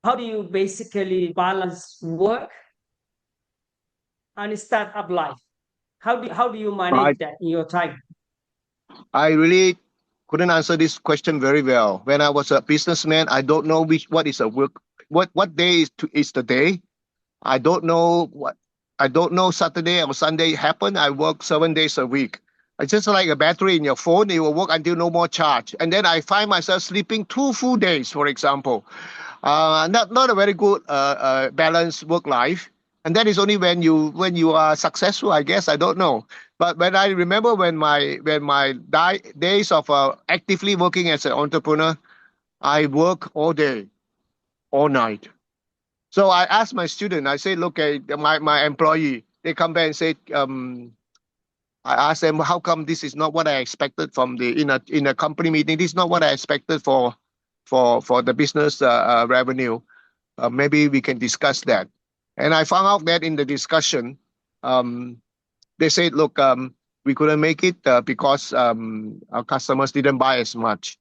how do you basically balance work and startup life? How do you I manage that in your time? I really couldn't answer this question very well. When I was a businessman, I don't know what is a work, what day is the day. I don't know what I don't know Saturday or Sunday happen. I work 7 days a week. It's just like a battery in your phone. It will work until no more charge. And then I find myself sleeping 2 full days, for example. Not a very good balanced work life. And that is only when you are successful, I guess. I don't know. But when I remember when my days of actively working as an entrepreneur, I work all day, all night. So I asked my student, I say, look, my employee, they come back and say, I asked them, how come this is not what I expected from the in a company meeting? This is not what I expected for the business revenue. Maybe we can discuss that. And I found out that in the discussion, um, they said, look, we couldn't make it because our customers didn't buy as much.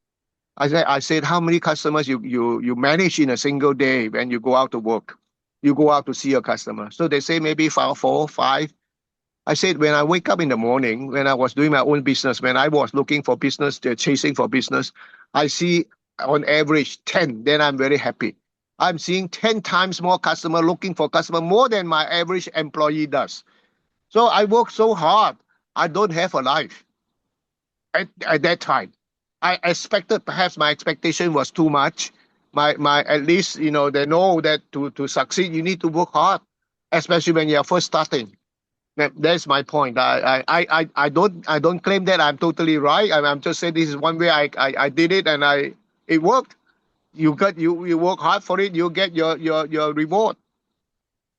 I said, how many customers you manage in a single day when you go out to work? You go out to see your customer. So they say maybe four, five. I said, when I wake up in the morning, when I was doing my own business, when I was looking for business, chasing for business, I see on average 10. Then I'm very happy. I'm seeing 10 times more customer looking for customer more than my average employee does. So I work so hard. I don't have a life at that time. I expected perhaps my expectation was too much. My at least they know that to succeed you need to work hard, especially when you are first starting. That's my point. I don't claim that I'm totally right. I'm just saying this is one way I did it and it worked. You work hard for it, you get your reward.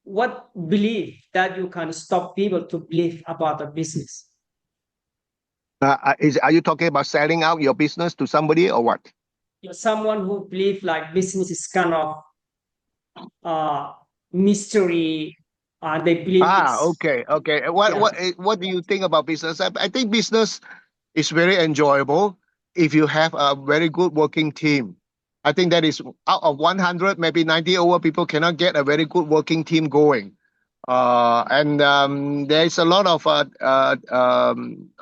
What belief that you can stop people to believe about a business? Are you talking about selling out your business to somebody or what? You're someone who believe like business is kind of uh mystery, they believe it's Okay, okay. What yeah. what eh, what do you think about business? I think business is very enjoyable if you have a very good working team. I think that is out of 100, maybe 90 over people cannot get a very good working team going. And there is a lot of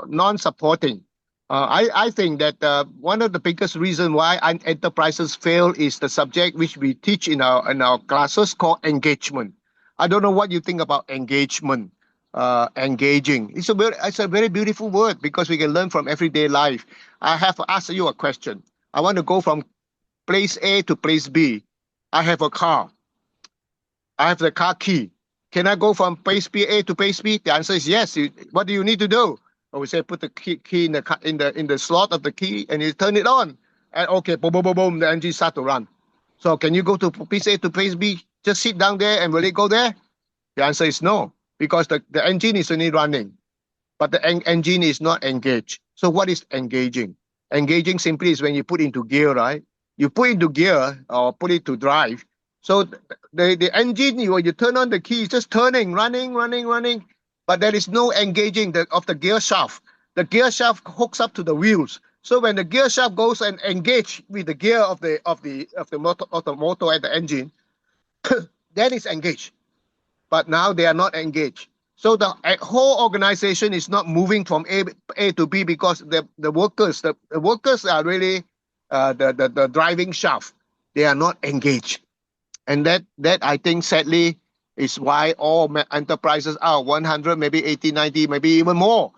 non-supporting. I think that one of the biggest reasons why enterprises fail is the subject which we teach in our classes called engagement. I don't know what you think about engagement. Engaging. It's a very beautiful word because we can learn from everyday life. I have asked you a question. I want to go from place A to place B. I have a car. I have the car key. Can I go from place B A to place B? The answer is yes. What do you need to do? I would say put the key in the slot of the key and you turn it on. And okay, boom, boom, boom, boom, the engine start to run. So can you go to place A to place B? Just sit down there and will it go there? The answer is no, because the engine is only running, but the engine is not engaged. So what is engaging? Engaging simply is when you put into gear, right? You put into gear or put it to drive. So the engine, when you turn on the key, it's just turning, running, running, running, but there is no engaging of the gear shaft. The gear shaft hooks up to the wheels. So when the gear shaft goes and engage with the gear of the motor and the engine, that is engaged. But now they are not engaged. So the whole organization is not moving from A to B because the workers are really the driving shaft. They are not engaged, and that I think sadly is why all enterprises are 100, maybe 80, 90, maybe even more.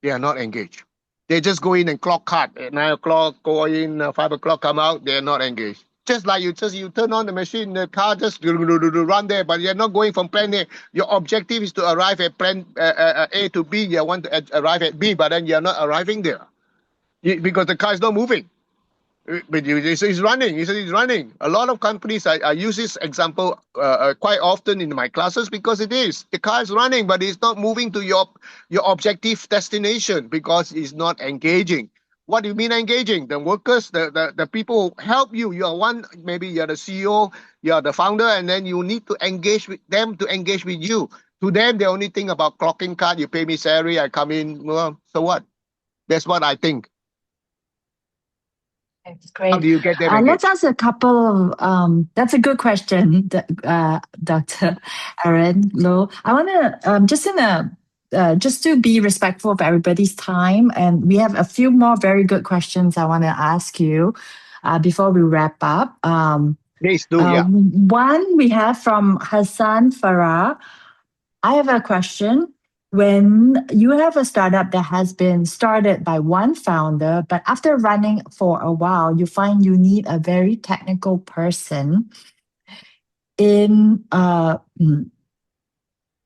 They are not engaged. They just go in and clock card at 9 o'clock, go in 5 o'clock, come out. They are not engaged. Just like you turn on the machine, the car just run there, but you're not going from plan A. Your objective is to arrive at plan A to B. You want to arrive at B, but then you're not arriving there because the car is not moving. But it's running. It's running. A lot of companies, I use this example quite often in my classes because it is. The car is running, but it's not moving to your objective destination because it's not engaging. What do you mean engaging? The workers, the people who help you. You are one, maybe you're the CEO, you're the founder, and then you need to engage with them to engage with you. To them, they only think about clocking card. You pay me salary, I come in. Well, so what? That's what I think. That's How great. do you get them Let's engaged? ask a couple of, that's a good question, Dr. Aaron Low. I want to, just to be respectful of everybody's time, and we have a few more very good questions I want to ask you before we wrap up. Please do, yeah. One we have from Hassan Farah. I have a question. When you have a startup that has been started by one founder, but after running for a while, you find you need a very technical person in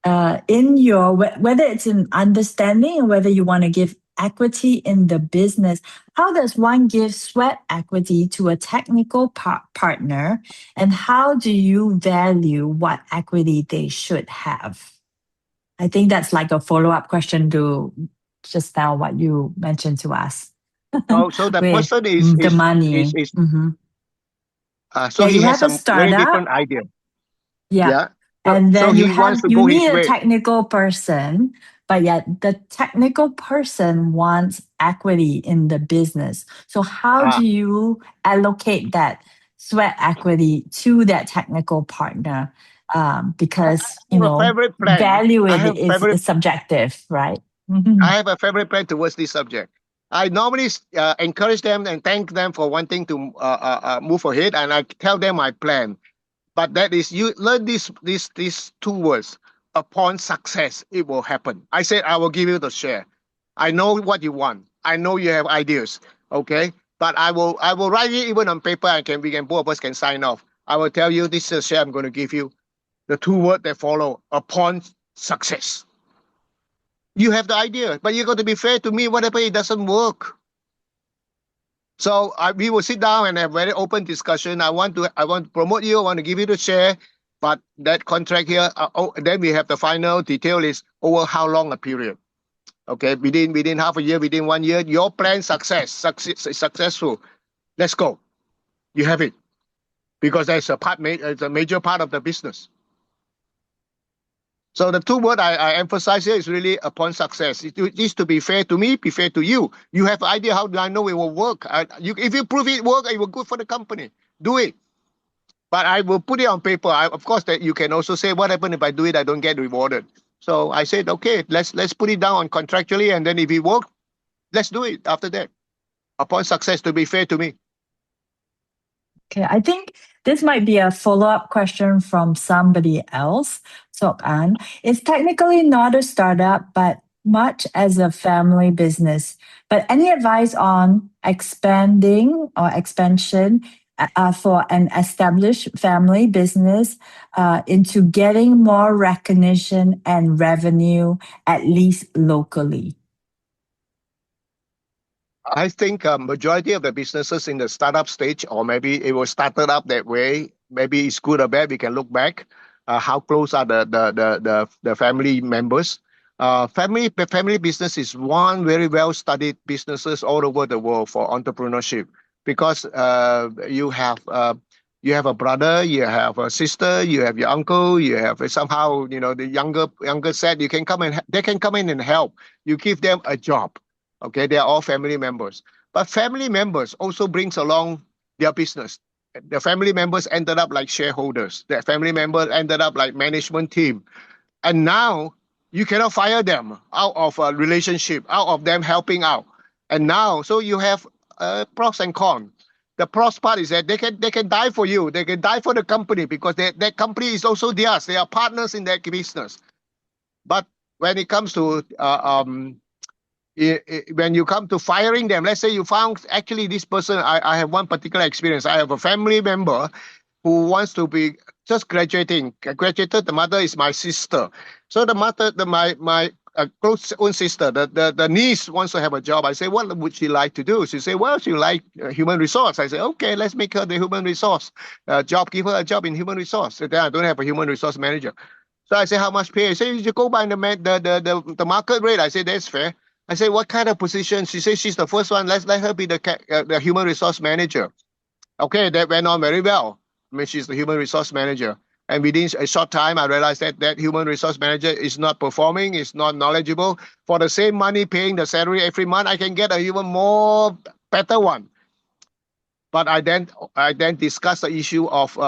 your whether it's in understanding or whether you want to give equity in the business. How does one give sweat equity to a technical partner, and how do you value what equity they should have? I think that's like a follow-up question to just now what you mentioned to us So the with person the money. so Yeah, he you has have a some very startup. different idea. Yeah. Yeah. And So then he wants to you go his need a way. technical person, but yet the technical person wants equity in the business. So how Ah, do you allocate that sweat equity to that technical partner? I Because, have a favorite plan. value I it have is subjective, right? I have a favorite plan towards this subject. I normally encourage them and thank them for wanting to move ahead, and I tell them my plan. But that is, you learn these two words. Upon success, it will happen. I said I will give you the share. I know what you want. I know you have ideas. Okay, but I will write it even on paper, and both of us can sign off. I will tell you this is a share I'm going to give you. The two words that follow: upon success. You have the idea, but you got to be fair to me. Whatever it doesn't work, so we will sit down and have very open discussion. I want to promote you. I want to give you the share, but that contract here. Then we have the final detail is over how long a period. Okay, within half a year, within 1 year, your plan successful. Let's go. You have it because that's it's a major part of the business. So the two words I emphasize here is really upon success. It needs to be fair to me, be fair to you. You have an idea, how do I know it will work? If you prove it work, it will good for the company. Do it. But I will put it on paper. Of course, that you can also say, what happens if I do it, I don't get rewarded. So I said, okay, let's put it down on contractually, and then if it works, let's do it after that. Upon success, to be fair to me. Okay, I think this might be a follow-up question from somebody else. So, An, it's technically not a startup, but much as a family business. But any advice on expanding or expansion for an established family business into getting more recognition and revenue, at least locally? I think majority of the businesses in the startup stage, or maybe it was started up that way. Maybe it's good or bad. We can look back. How close are the family members? Family business is one very well studied businesses all over the world for entrepreneurship because you have a brother, you have a sister, you have your uncle, you have somehow the younger set. You can come and they can come in and help. You give them a job. Okay, they are all family members. But family members also brings along their business. The family members ended up like shareholders. The family members ended up like management team. And now you cannot fire them out of a relationship, out of them helping out. And now, so you have pros and cons. The pros part is that they can die for you. They can die for the company because that company is also theirs. They are partners in that business. But when it comes to when you come to firing them, let's say you found actually this person. I have one particular experience. I have a family member who wants to be just graduated. The mother is my sister. So the mother, my close own sister, the niece wants to have a job. I say, what would she like to do? She say, well, she like human resource. I say, okay, let's make her the human resource job. Give her a job in human resource. So then I don't have a human resource manager. So I say, how much pay? I say, you go by the market rate. I say, that's fair. I say, what kind of position? She says she's the first one. Let's let her be the human resource manager. Okay, that went on very well. I mean, she's the human resource manager. And within a short time, I realized that human resource manager is not performing, is not knowledgeable. For the same money, paying the salary every month, I can get a even more better one. But I then discussed the issue of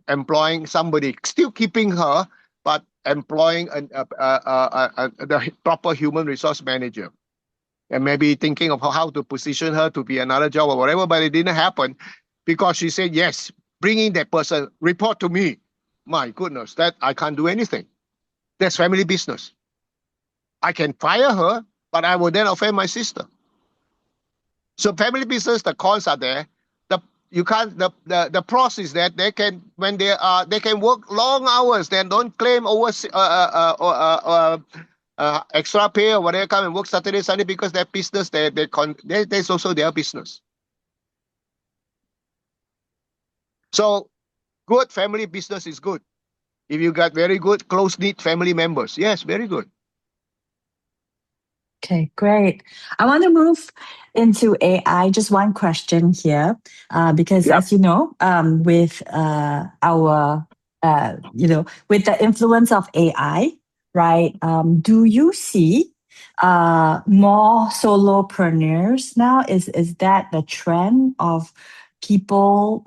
employing somebody, still keeping her, but employing the proper human resource manager, and maybe thinking of how to position her to be another job or whatever. But it didn't happen because she said, yes, bring in that person, report to me. My goodness, that I can't do anything. That's family business. I can fire her, but I will then offend my sister. So family business, the cons are there. The pros is that they can, when they can work long hours, then don't claim over extra pay or whatever, come and work Saturday, Sunday, because their business, there's also their business. So good family business is good. If you got very good, close-knit family members, yes, very good. Okay, great. I want to move into AI. Just one question here, because Yep. as you know, with our, with the influence of AI, right? Do you see more solopreneurs now? Is that the trend of people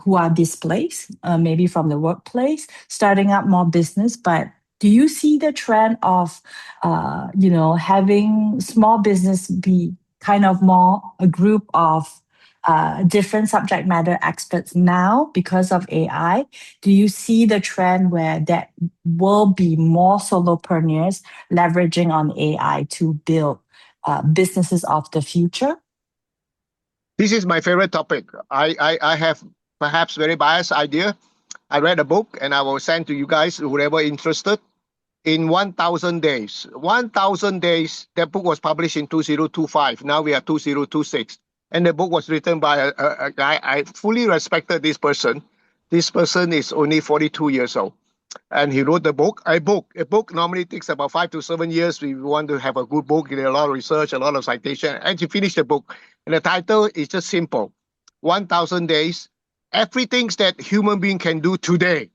who are displaced, maybe from the workplace, starting up more business, but do you see the trend of, having small business be kind of more a group of different subject matter experts now because of AI? Do you see the trend where there will be more solopreneurs leveraging on AI to build businesses of the future? This is my favorite topic. I have perhaps very biased idea. I read a book and I will send to you guys, whoever interested. In 1,000 days. 1,000 days, that book was published in 2025. Now we are 2026. And the book was written by a guy. I fully respected this person. This person is only 42 years old. And he wrote the book. A book normally takes about 5 to 7 years. We want to have a good book, get a lot of research, a lot of citation. And he finished the book. And the title is just simple. 1,000 days, everything that human being can do today.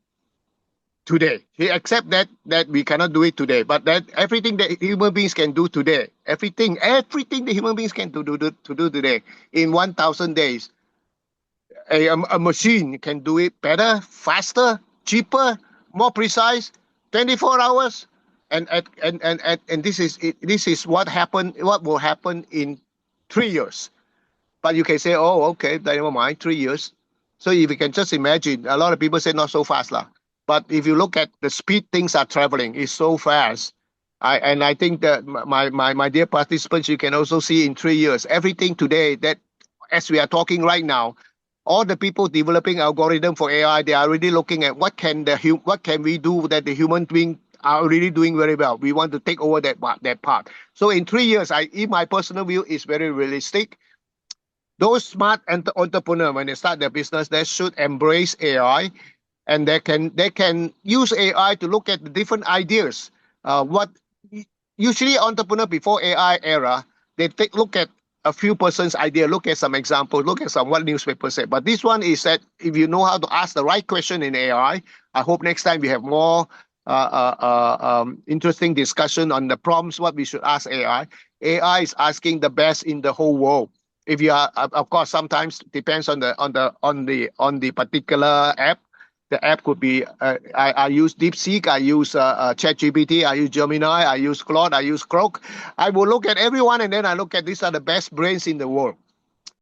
He accepts that we cannot do it today, but that everything that human beings can do today, everything that human beings can do today in 1,000 days, a machine can do it better, faster, cheaper, more precise, 24 hours, and this is what will happen in 3 years. But you can say, oh, okay, never mind, 3 years. So if you can just imagine, a lot of people say not so fast lah. But if you look at the speed things are traveling, it's so fast. I think that my dear participants, you can also see in 3 years, everything today that as we are talking right now, all the people developing algorithm for AI, they are already looking at what can we do that the human being are really doing very well. We want to take over that part. So in 3 years, in my personal view, is very realistic. Those smart entrepreneurs, when they start their business, they should embrace AI. And they can use AI to look at the different ideas. What usually entrepreneur before AI era, they look at a few person's idea, look at some examples, look at what newspaper said. But this one is that if you know how to ask the right question in AI, I hope next time we have more interesting discussion on the prompts, what we should ask AI. AI is asking the best in the whole world. If you are, of course, sometimes depends on the particular app. The app could be, I use DeepSeek, I use ChatGPT, I use Gemini, I use Claude, I use Grok. I will look at everyone and then I look at these are the best brains in the world.